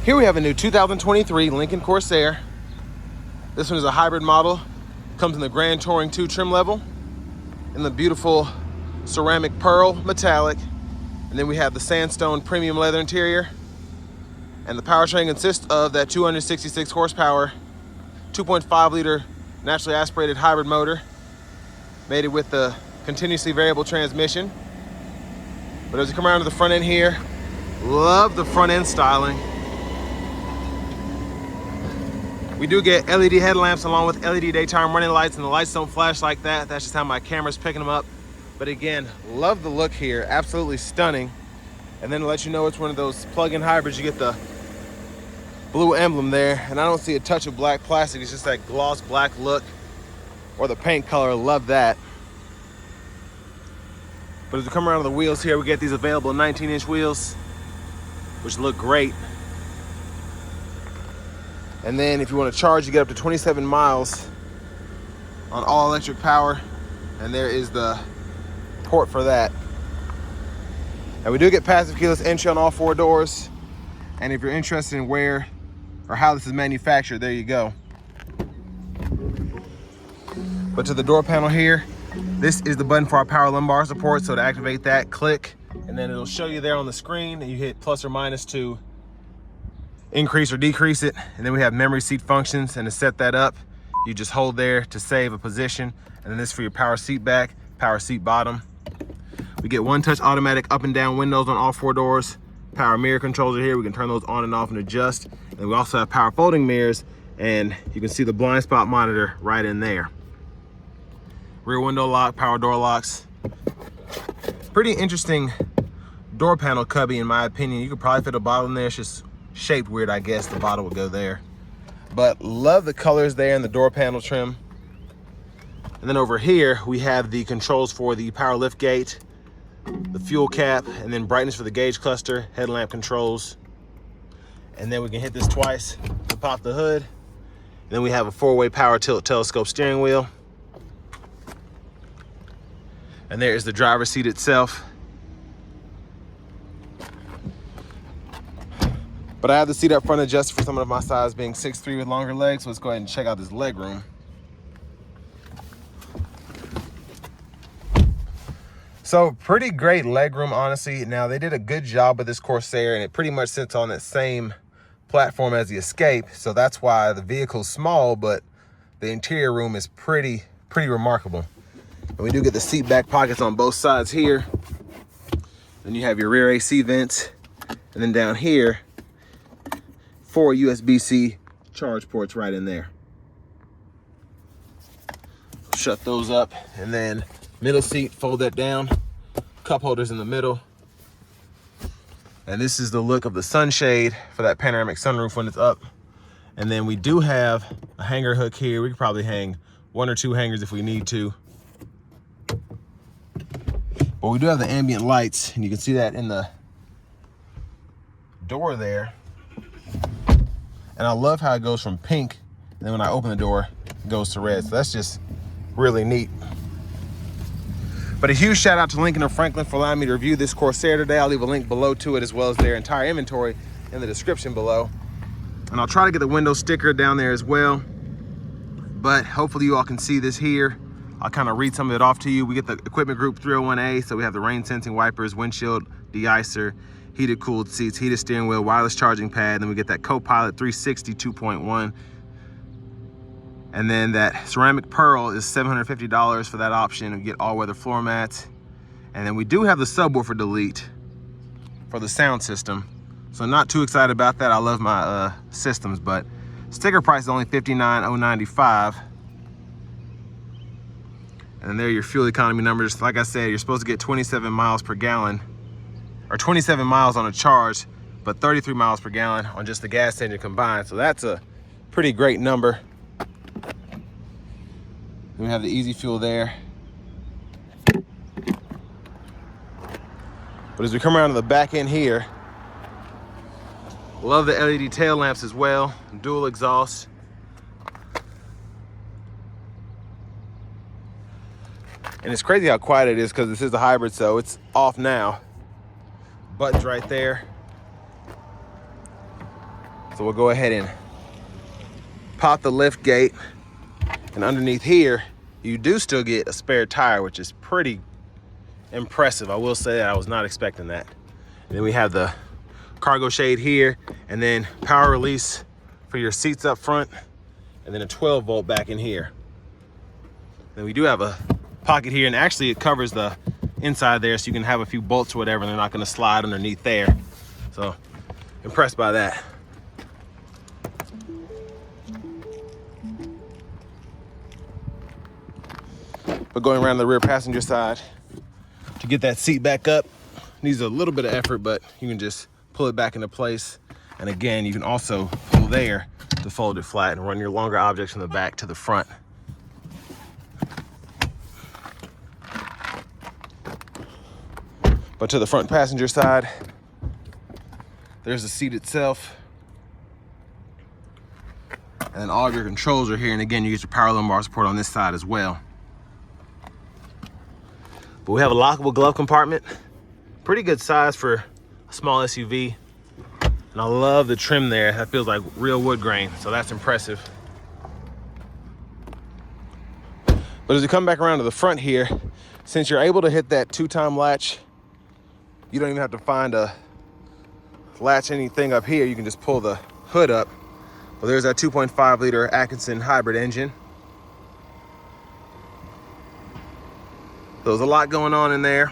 Here we have a new 2023 Lincoln Corsair. This one is a hybrid model. Comes in the Grand Touring 2 trim level in the beautiful ceramic pearl metallic. And then we have the sandstone premium leather interior. And the powertrain consists of that 266 horsepower, 2.5 liter naturally aspirated hybrid motor, mated with the continuously variable transmission. But as you come around to the front end here, love the front end styling. We do get LED headlamps along with LED daytime running lights, and the lights don't flash like that. That's just how my camera's picking them up. But again, love the look here, absolutely stunning. And then to let you know it's one of those plug-in hybrids, you get the blue emblem there, and I don't see a touch of black plastic. It's just that gloss black look, or the paint color, love that. But as we come around to the wheels here, we get these available 19-inch wheels, which look great. And then if you want to charge, you get up to 27 miles on all electric power. And there is the port for that. And we do get passive keyless entry on all 4 doors. And if you're interested in where or how this is manufactured, there you go. But to the door panel here, this is the button for our power lumbar support. So to activate that, click, and then it'll show you there on the screen, and you hit plus or minus to increase or decrease it. And then we have memory seat functions, and to set that up, you just hold there to save a position. And then this for your power seat back, power seat bottom. We get one-touch automatic up and down windows on all 4 doors. Power mirror controls are here. We can turn those on and off and adjust. And we also have power folding mirrors, and you can see the blind spot monitor right in there. Rear window lock, power door locks. Pretty interesting door panel cubby in my opinion. You could probably fit a bottle in there. It's just shaped weird, I guess. The bottle would go there. But love the colors there in the door panel trim. And then over here, we have the controls for the power lift gate, the fuel cap, and then brightness for the gauge cluster, headlamp controls. And then we can hit this twice to pop the hood. And then we have a 4-way power tilt telescope steering wheel. And there is the driver's seat itself. But I have the seat up front adjusted for someone of my size, being 6'3" with longer legs. So let's go ahead and check out this leg room. So pretty great leg room, honestly. Now they did a good job with this Corsair, and it pretty much sits on that same platform as the Escape. So that's why the vehicle's small, but the interior room is pretty remarkable. And we do get the seat back pockets on both sides here. Then you have your rear AC vents. And then down here, 4 USB-C charge ports right in there. Shut those up, and then middle seat, fold that down. Cup holders in the middle. And this is the look of the sunshade for that panoramic sunroof when it's up. And then we do have a hanger hook here. We could probably hang 1 or 2 hangers if we need to. But we do have the ambient lights, and you can see that in the door there. And I love how it goes from pink, and then when I open the door, it goes to red. So that's just really neat. But a huge shout out to Lincoln and Franklin for allowing me to review this Corsair today. I'll leave a link below to it, as well as their entire inventory in the description below. And I'll try to get the window sticker down there as well. But hopefully you all can see this here. I'll kind of read some of it off to you. We get the equipment group 301A. So we have the rain sensing wipers, windshield de-icer, heated cooled seats, heated steering wheel, wireless charging pad. Then we get that Copilot 360 2.1. And then that ceramic pearl is $750 for that option. We get all-weather floor mats. And then we do have the subwoofer delete for the sound system. So not too excited about that. I love my systems, but sticker price is only $59,095. And then there are your fuel economy numbers. Like I said, you're supposed to get 27 miles per gallon, or 27 miles on a charge, but 33 miles per gallon on just the gas engine combined. So that's a pretty great number. Then we have the easy fuel there. But as we come around to the back end here, love the LED tail lamps as well, dual exhaust. And it's crazy how quiet it is because this is a hybrid, so it's off now. Buttons right there. So we'll go ahead and pop the lift gate, and underneath here, you do still get a spare tire, which is pretty impressive. I will say that I was not expecting that. And then we have the cargo shade here, and then power release for your seats up front, and then a 12-volt back in here. Then we do have a pocket here, and actually it covers the inside there, so you can have a few bolts or whatever, and they're not gonna slide underneath there. So impressed by that. But going around the rear passenger side, to get that seat back up, needs a little bit of effort, but you can just pull it back into place. And again, you can also pull there to fold it flat and run your longer objects from the back to the front. But to the front passenger side, there's the seat itself. And then all of your controls are here. And again, you get your power lumbar support on this side as well. But we have a lockable glove compartment. Pretty good size for a small SUV. And I love the trim there. That feels like real wood grain, so that's impressive. But as we come back around to the front here, since you're able to hit that 2-time latch, you don't even have to find a latch anything up here. You can just pull the hood up. Well, there's that 2.5 liter Atkinson hybrid engine. So there's a lot going on in there.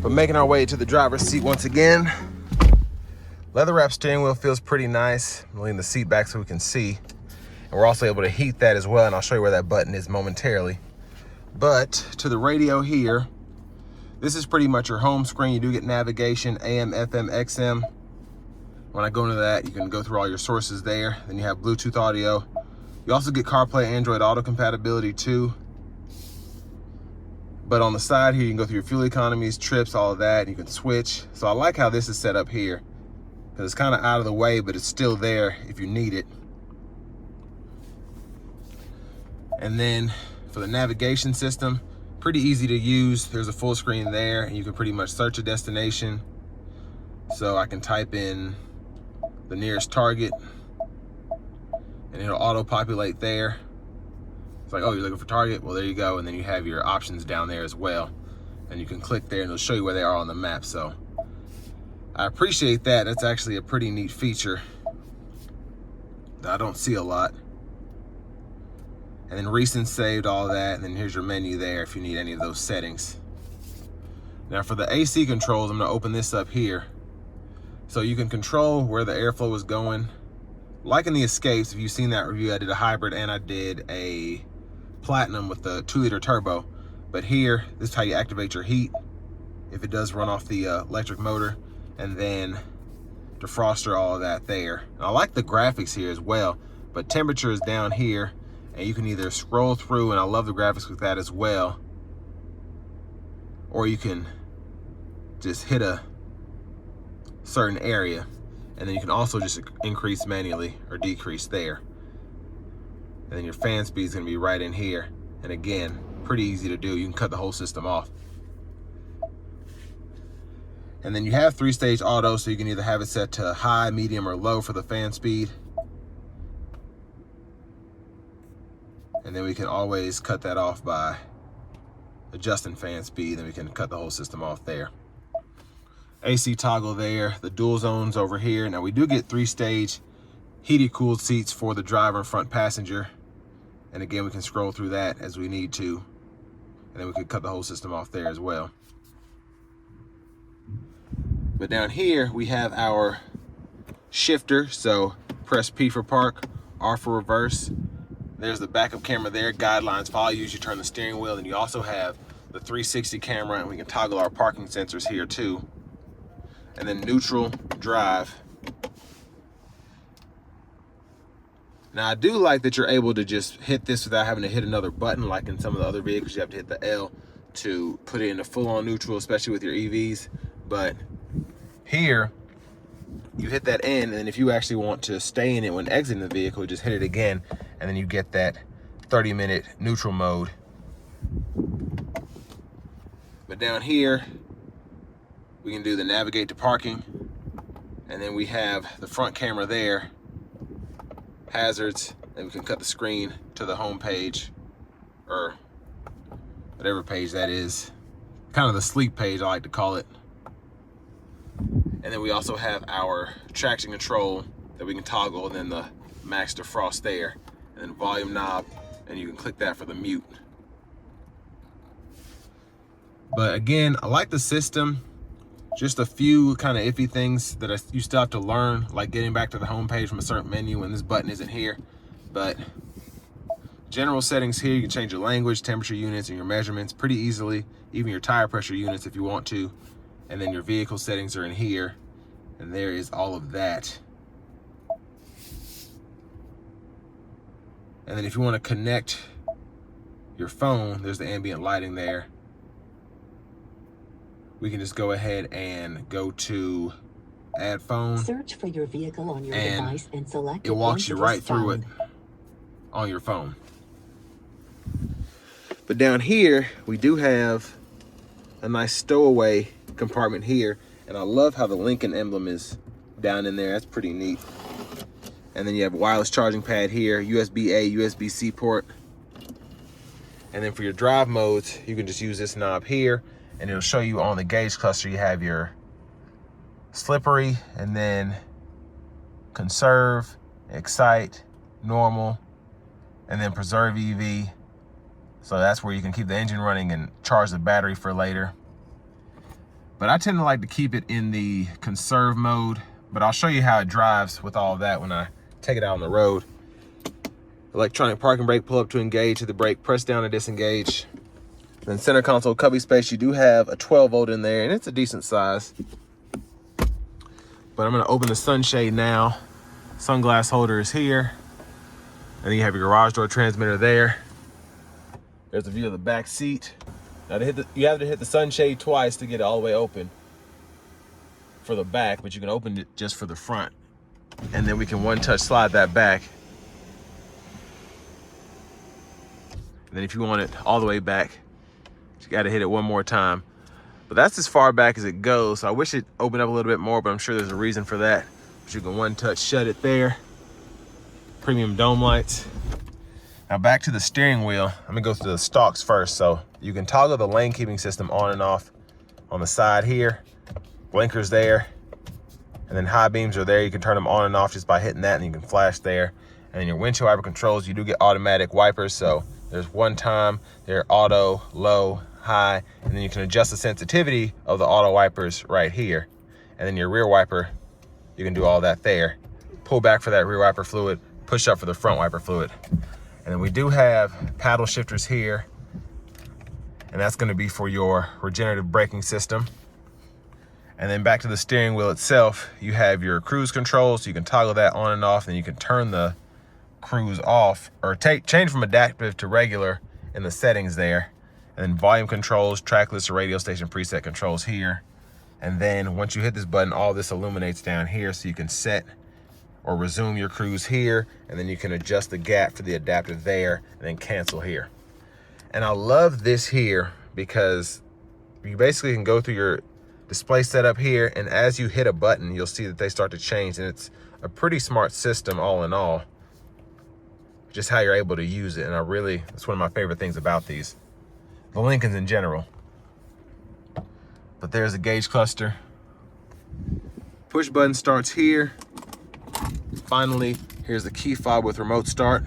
But making our way to the driver's seat once again. Leather wrap steering wheel feels pretty nice. I'm leaning the seat back so we can see. And we're also able to heat that as well, and I'll show you where that button is momentarily. But to the radio here, this is pretty much your home screen. You do get navigation, AM, FM, XM. When I go into that, you can go through all your sources there. Then you have Bluetooth audio. You also get CarPlay, Android Auto compatibility too. But on the side here, you can go through your fuel economies, trips, all of that. And you can switch. So I like how this is set up here, because it's kind of out of the way, but it's still there if you need it. And then for the navigation system, pretty easy to use. There's a full screen there, and you can pretty much search a destination. So I can type in the nearest Target, and it'll auto-populate there. It's like, oh, you're looking for Target? Well, there you go. And then you have your options down there as well. And you can click there, and it'll show you where they are on the map. So I appreciate that. That's actually a pretty neat feature that I don't see a lot. And then recent saved, all that. And then here's your menu there if you need any of those settings. Now for the AC controls, I'm gonna open this up here. So you can control where the airflow is going. Like in the Escapes, if you've seen that review, I did a hybrid and I did a Platinum with the 2-liter turbo. But here, this is how you activate your heat if it does run off the electric motor. And then defroster, all of that there. And I like the graphics here as well, but temperature is down here, and you can either scroll through, and I love the graphics with that as well, or you can just hit a certain area, and then you can also just increase manually or decrease there. And then your fan speed is going to be right in here. And again, pretty easy to do. You can cut the whole system off. And then you have 3-stage auto, so you can either have it set to high, medium, or low for the fan speed. And then we can always cut that off by adjusting fan speed, and we can cut the whole system off there. AC toggle there, the dual zones over here. Now we do get 3-stage heated cooled seats for the driver and front passenger. And again, we can scroll through that as we need to. And then we could cut the whole system off there as well. But down here, we have our shifter. So press P for park, R for reverse. There's the backup camera there, guidelines follow you as you turn the steering wheel. And you also have the 360 camera, and we can toggle our parking sensors here too. And then neutral, drive. Now I do like that you're able to just hit this without having to hit another button like in some of the other vehicles. You have to hit the L to put it into full-on neutral, especially with your EVs. But here, you hit that N, and then if you actually want to stay in it when exiting the vehicle, just hit it again, and then you get that 30-minute neutral mode. But down here, we can do the navigate to parking. And then we have the front camera there, hazards, and we can cut the screen to the home page, or whatever page that is. Kind of the sleep page, I like to call it. And then we also have our traction control that we can toggle, and then the max defrost there, and then volume knob, and you can click that for the mute. But again, I like the system. Just a few kind of iffy things that you still have to learn, like getting back to the home page from a certain menu when this button isn't here. But general settings here, you can change your language, temperature units, and your measurements pretty easily, even your tire pressure units if you want to. And then your vehicle settings are in here, and there is all of that. And then if you want to connect your phone, there's the ambient lighting there. We can just go ahead and go to add phone. Search for your vehicle on your device and select it. It walks you right through it on your phone. But down here, we do have a nice stowaway compartment here. And I love how the Lincoln emblem is down in there. That's pretty neat. And then you have a wireless charging pad here, USB-A, USB-C port. And then for your drive modes, you can just use this knob here, and it'll show you on the gauge cluster, you have your slippery, and then conserve, excite, normal, and then preserve EV. So that's where you can keep the engine running and charge the battery for later. But I tend to like to keep it in the conserve mode, but I'll show you how it drives with all of that when I take it out on the road. Electronic parking brake, pull up to engage, hit the brake, press down to disengage. Then center console cubby space, you do have a 12 volt in there, and it's a decent size. But I'm gonna open the sunshade now. Sunglass holder is here. And then you have your garage door transmitter there. There's a view of the back seat. Now you have to hit the sunshade twice to get it all the way open for the back, but you can open it just for the front. And then we can one-touch slide that back. And then if you want it all the way back, you gotta hit it one more time. But that's as far back as it goes. So I wish it opened up a little bit more, but I'm sure there's a reason for that. But you can one-touch shut it there. Premium dome lights. Now back to the steering wheel. I'm gonna go through the stalks first. So you can toggle the lane keeping system on and off on the side here. Blinkers there. And then high beams are there. You can turn them on and off just by hitting that, and you can flash there. And then your windshield wiper controls, you do get automatic wipers. So there's one time, they're auto, low, high, and then you can adjust the sensitivity of the auto wipers right here. And then your rear wiper, you can do all that there. Pull back for that rear wiper fluid, push up for the front wiper fluid. And then we do have paddle shifters here, and that's gonna be for your regenerative braking system. And then back to the steering wheel itself, you have your cruise control, so you can toggle that on and off, and you can turn the cruise off, or change from adaptive to regular in the settings there. And then volume controls, track list, or radio station preset controls here. And then once you hit this button, all this illuminates down here, so you can set or resume your cruise here, and then you can adjust the gap for the adaptive there, and then cancel here. And I love this here because you basically can go through your display setup here, and as you hit a button, you'll see that they start to change, and it's a pretty smart system all in all, just how you're able to use it. And it's one of my favorite things about these, the Lincolns in general. But there's a gauge cluster. Push button starts here. Finally, here's the key fob with remote start.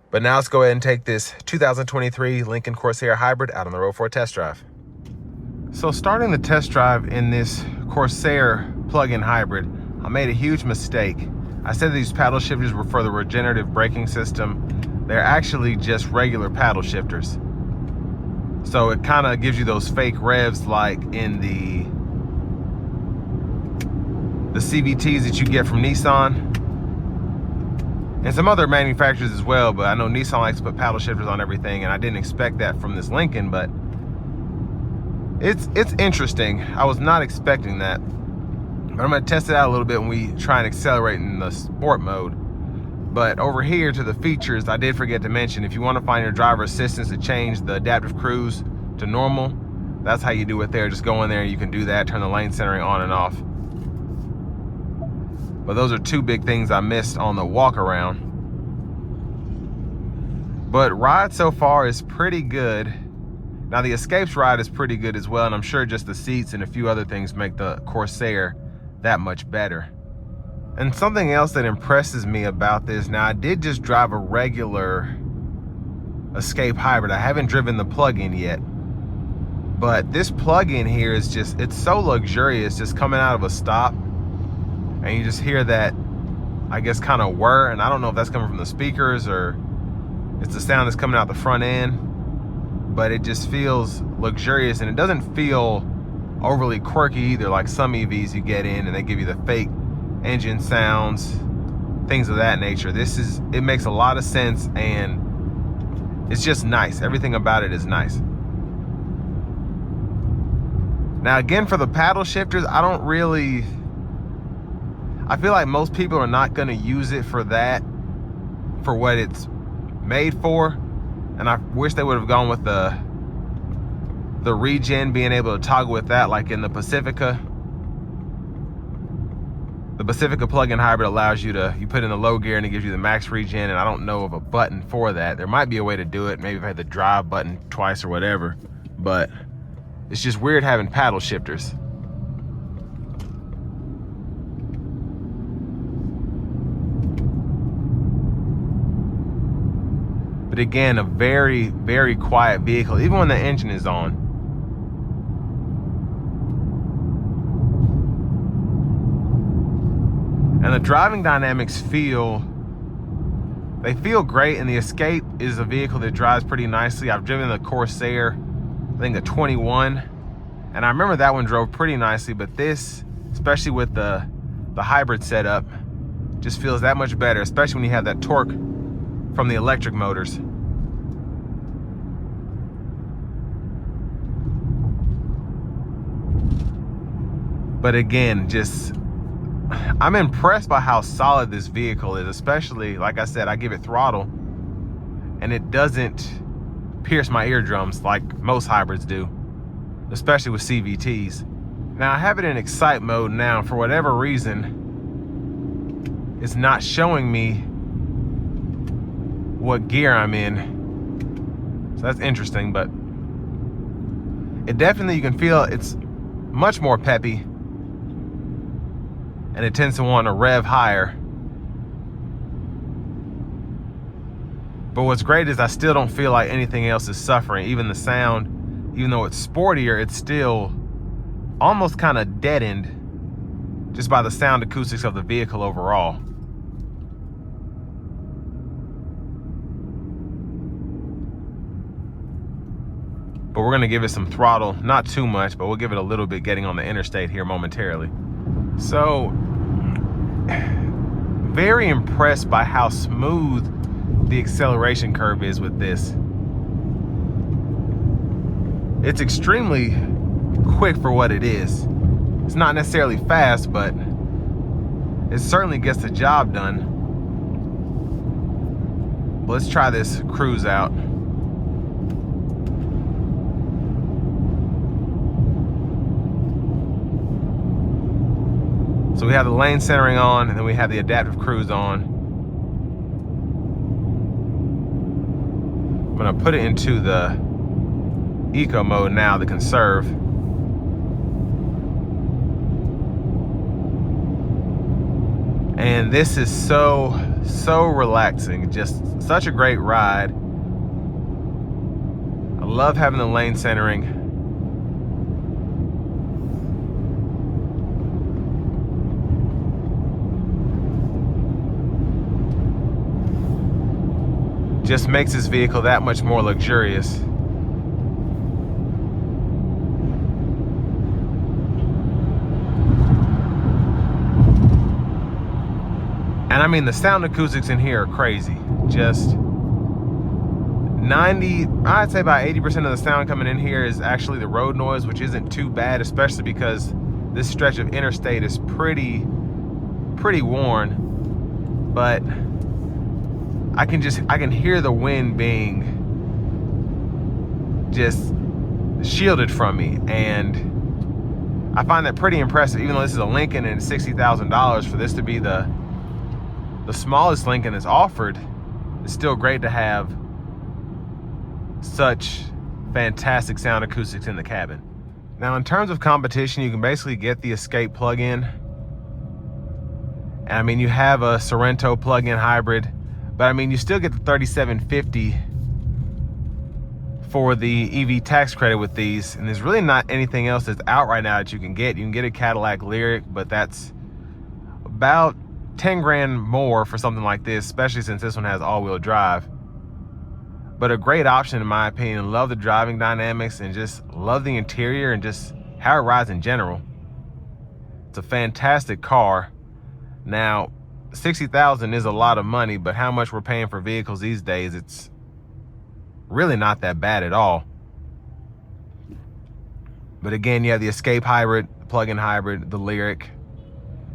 But now let's go ahead and take this 2023 Lincoln Corsair Hybrid out on the road for a test drive. So starting the test drive in this Corsair plug-in hybrid, I made a huge mistake. I said these paddle shifters were for the regenerative braking system. They're actually just regular paddle shifters. So it kind of gives you those fake revs like in the CVTs that you get from Nissan and some other manufacturers as well, but I know Nissan likes to put paddle shifters on everything, and I didn't expect that from this Lincoln, but it's interesting. I was not expecting that, but I'm gonna test it out a little bit when we try and accelerate in the sport mode. But over here to the features, I did forget to mention, if you want to find your driver assistance to change the adaptive cruise to normal, that's how you do it there. Just go in there and you can do that, turn the lane centering on and off. But those are two big things I missed on the walk around. But ride so far is pretty good. Now the Escapes ride is pretty good as well, and I'm sure just the seats and a few other things make the Corsair that much better. And something else that impresses me about this, now I did just drive a regular Escape hybrid. I haven't driven the plug-in yet. But this plug-in here is just, it's so luxurious, just coming out of a stop. And you just hear that, I guess, kind of whir. And I don't know if that's coming from the speakers or it's the sound that's coming out the front end. But it just feels luxurious, and it doesn't feel overly quirky either, like some EVs you get in and they give you the fake engine sounds, things of that nature. It makes a lot of sense, and it's just nice. Everything about it is nice. Now again, for the paddle shifters, I feel like most people are not going to use it for that, for what it's made for. And I wish they would have gone with the regen, being able to toggle with that, like in the Pacifica. The Pacifica plug-in hybrid allows you to, you put in the low gear and it gives you the max regen, and I don't know of a button for that. There might be a way to do it. Maybe if I had the drive button twice or whatever, but it's just weird having paddle shifters. But again, a very, very quiet vehicle, even when the engine is on. And the driving dynamics feel great, and the Escape is a vehicle that drives pretty nicely. I've driven the Corsair, I think a 21, and I remember that one drove pretty nicely, but this, especially with the hybrid setup, just feels that much better, especially when you have that torque from the electric motors. But again, just, I'm impressed by how solid this vehicle is, especially, like I said, I give it throttle and it doesn't pierce my eardrums like most hybrids do, especially with CVTs. Now I have it in Excite mode now. For whatever reason, it's not showing me what gear I'm in. So that's interesting, but it definitely, you can feel it's much more peppy, and it tends to want to rev higher. But what's great is I still don't feel like anything else is suffering. Even the sound, even though it's sportier, it's still almost kind of deadened just by the sound acoustics of the vehicle overall. But we're gonna give it some throttle, not too much, but we'll give it a little bit getting on the interstate here momentarily. So, very impressed by how smooth the acceleration curve is with this. It's extremely quick for what it is. It's not necessarily fast, but it certainly gets the job done. Let's try this cruise out. So we have the lane centering on, and then we have the adaptive cruise on. I'm gonna put it into the eco mode now, the conserve. And this is so relaxing, just such a great ride. I love having the lane centering. Just makes this vehicle that much more luxurious. And I mean, the sound acoustics in here are crazy. Just I'd say about 80% of the sound coming in here is actually the road noise, which isn't too bad, especially because this stretch of interstate is pretty worn. But I can hear the wind being just shielded from me, and I find that pretty impressive. Even though this is a Lincoln and it's $60,000, for this to be the smallest Lincoln that's offered, it's still great to have such fantastic sound acoustics in the cabin. Now, in terms of competition, you can basically get the Escape plug-in. And I mean, you have a Sorento plug-in hybrid, but I mean, you still get the $3,750 for the EV tax credit with these. And there's really not anything else that's out right now that you can get. You can get a Cadillac Lyriq, but that's about 10 grand more for something like this, especially since this one has all-wheel drive. But a great option in my opinion. Love the driving dynamics and just love the interior and just how it rides in general. It's a fantastic car. Now, $60,000 is a lot of money, but how much we're paying for vehicles these days, it's really not that bad at all. But again, you have the Escape hybrid, the plug-in hybrid, the Lyriq,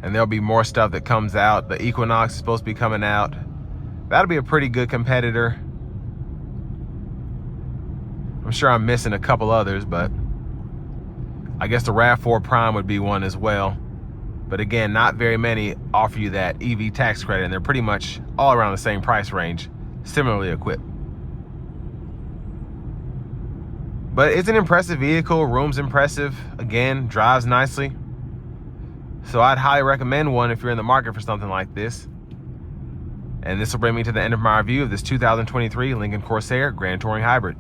and there'll be more stuff that comes out. The Equinox is supposed to be coming out. That'll be a pretty good competitor. I'm sure I'm missing a couple others, but I guess the RAV4 Prime would be one as well. But again, not very many offer you that EV tax credit, and they're pretty much all around the same price range, similarly equipped. But it's an impressive vehicle. Room's impressive. Again, drives nicely. So I'd highly recommend one if you're in the market for something like this. And this will bring me to the end of my review of this 2023 Lincoln Corsair Grand Touring Hybrid.